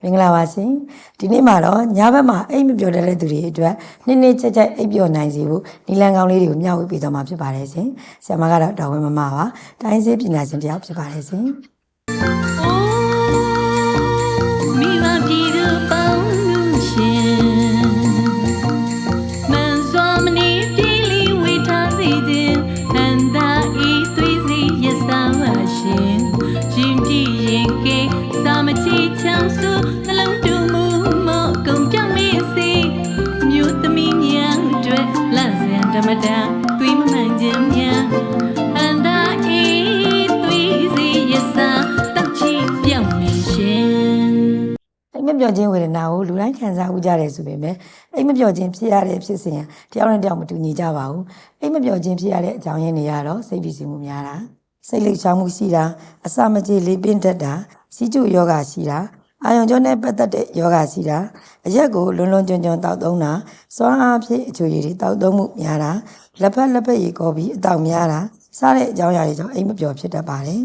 မင်္ဂလာပါရှင်ဒီနေ့မှာတော့ညဘက်မှာအိမ်မပြောတတ်တဲ့သူတွေအတွက်နေ့ချက်ချက်အိပ်ပျော်နိုင်စေဖို့နီလန်ကောင်းလေးတွေကိုမျှဝေပေးသွားမှာဖြစ်ပါတယ်ရှင်ဆရာမကတော့တော်ဝင်မမပါတိုင်းစေးပညာရှင်တယောက်ဖြစ်ပါတယ်ရှင်မိဘပြည်သူပေါင်းလို့ရှင်မန်စွာမနေပြေးလီဝေထားစေခြင်းအန္တာဤသွေးစီရစားပါရှင်ရှင်ကြည်ရင်ကဲစာမချီချောင်းစုနှလုံးတူမှုမော့ကုန်ပြောင်းမေးစီမြို့သမီးများအတွက်လန့်စင်ဓမ္မတာသွေးမမှန်ခြင်းများအန္တာဤသွေးစီရစားတောက်ချီပြောင်းမေးရှင်အိမ်မပြောခြင်းဝေဒနာကိုလူတိုင်းခံစားဦးကြတယ်ဆိုပေမဲ့အိမ်မပြောခြင်းဖြစ်ရတဲ့ဖြစ်စဉ်တယောက်နဲ့တယောက်မတူညီကြပါဘူးအိမ်မပြောခြင်းဖြစ်ရတဲ့အကြောင်းရင်းတွေကတော့စိတ်ဖိစီးမှုများတာစိတ်လှုပ်ရှားမှုရှိတာအစာမကြေလေးပင်တက်တာစီးကျူယောဂရှိတာအာယုံကြောနဲ့ပတ်သက်တဲ့ယောဂရှိတာအရက်ကိုလွန်လွန်ကျွံကျွံတောက်သုံးတာစွမ်းအားဖြည့်အချိုရည်တွေတောက်သုံးမှုများတာလက်ဖက်ရည်ကောပြီးအတောက်များတာစတဲ့အကြောင်းအရာတွေကြောင့်အိမ်မပြောဖြစ်တတ်ပါတယ်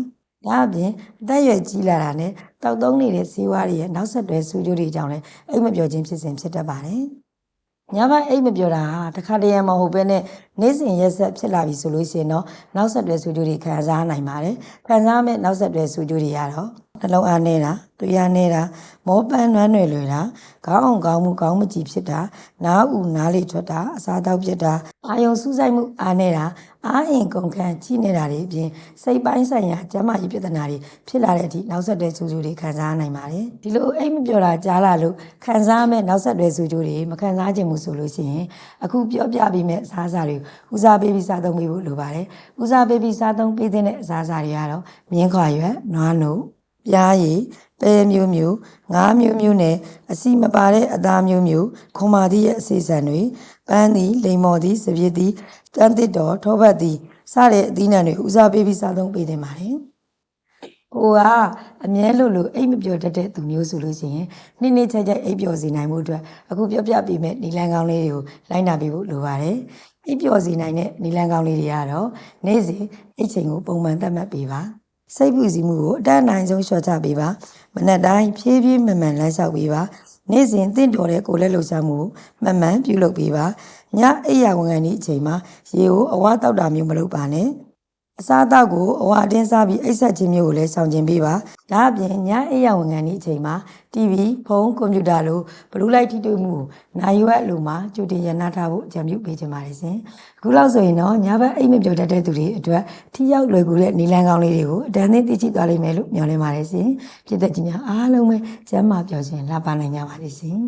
ဒါအပြင်အသက်အရွယ်ကြီးလာတာနဲ့တောက်သုံးနေတဲ့ဇီဝတွေရဲ့နောက်ဆက်တွဲဆိုးကျိုးတွေကြောင့်လည်းအိမ်မပြောခြင်းဖြစ်စဉ်ဖြစ်တတ်ပါတယ်ညဘက်အိမ်မပြောတာဟာတခါတရံမဟုတ်ဘဲနဲ့နေ့စဉ်ရက်ဆက်ဖြစ်လာပြီဆိုလို့ရှိရင်တော့နောက်ဆက်တွဲဆိုးကျိုးတွေခံစားနိုင်ပါတယ်ခံစားမဲ့နောက်ဆက်တွဲဆိုးကျိုးတွေကတော့နှလုံးအားနေတာသွေးအားနေတာမောပန်းနွမ်းနယ်လွယ်တာခေါင်းအောင်ခေါင်းမှုခေါင်းမကြည့်ဖြစ်တာနားဥနားလေထွက်တာအစားတောက်ဖြစ်တာအာယုံစူးစိုက်မှုအားနေတာအားအင်ကုန်ခန်းကြီးနေတာတွေအပြင်စိတ်ပိုင်းဆိုင်ရာကျန်းမာရေးပြဿနာတွေဖြစ်လာတဲ့အထိနောက်ဆက်တွဲဆိုးကျိုးတွေခံစားနိုင်ပါတယ်ဒီလိုအိမ်မပြောတာကြားလာလို့ခံစားမဲ့နောက်ဆက်တွဲဆိုးကျိုးတွေမခံစားခြင်းမှုဆိုလို့ရှိရင်အခုပြောပြပေးမယ့်အစားအစာတွေဦးစားပေးပြီးစားသုံးပေးဖို့လိုပါတယ်ဦးစားပေးပြီးစားသုံးပေးတဲ့အစားအစာတွေကတော့မြင်းခွာရွက်နွားနို့ပြားရည်ပဲမျိုးငါးမျိုးနဲ့အစီမပါတဲ့အသားမျိုးခွန်မာသီးရဲ့အစီအစံတွေပန်းသီးလိမ္မော်သီးစပျစ်သီးတန်းတစ်တော်ထောပတ်သီးစတဲ့အသီးနှံတွေဦးစားပေးပြီးစားသုံးပေးတင်ပါတယ်ကိုကအမြဲလို့အိမ်မပြောတတ်တဲ့သူမျိုးဆိုလို့ရှိရင်နေ့ချက်ချက်အိပ်ပျော်စေနိုင်မှုအတွက်အခုပြောပြပေးမယ့်နီလန်ကောင်းလေးတွေကိုလိုက်နာပေးဖို့လိုပါတယ်အိပ်ပျော်စေနိုင်တဲ့နီလန်ကောင်းလေးတွေကတော့နေ့စဉ်အိပ်ချိန်ကိုပုံမှန်သတ်မှတ်ပေးပါစိတ်ပူစီမှုကိုအတန်းနိုင်ဆုံးလျှော့ချပေးပါမနက်တိုင်းဖြည်းဖြည်းမှန်မှန်လမ်းလျှောက်ပေးပါနေ့စဉ်တင့်တော်တဲ့ကိုယ်လက်လှုပ်ရှားမှုမှန်မှန်ပြုလုပ်ပေးပါညအိပ်ရာဝင်ခန်းဒီအချိန်မှာရေကိုအဝါတောက်တာမျိုးမလုပ်ပါနဲ့အစားအသောက်ကိုအဝါအတင်းစားပြီးအိပ်ဆက်ခြင်းမျိုးကိုလည်းရှောင်ကျဉ်ပေးပါဒါအပြင်ညအိပ်ရာဝင်ခန်းဒီအချိန်မှာ TV ဖုန်းကွန်ပျူတာလိုဘလူးလိုက်ထိတွေ့မှုကိုနိုင်ရွက်အလိုမှာကြိုတင်ရနာထားဖို့အကြံပြုပေးချင်ပါတယ်ရှင်အခုလောက်ဆိုရင်တော့ညဘက်အိပ်မပြောတတ်တဲ့သူတွေအတွက်ထိရောက်လွယ်ကူတဲ့နီလန်ကောင်းလေးတွေကိုအတန်းသိသိချိသွားလိမ့်မယ်လို့မျှော်လင့်ပါတယ်ရှင်ဖြစ်တဲ့ကြီးများအားလုံးပဲကျမ်းမာပျော်ရွှင်လှပနိုင်ကြပါလိမ့်ရှင်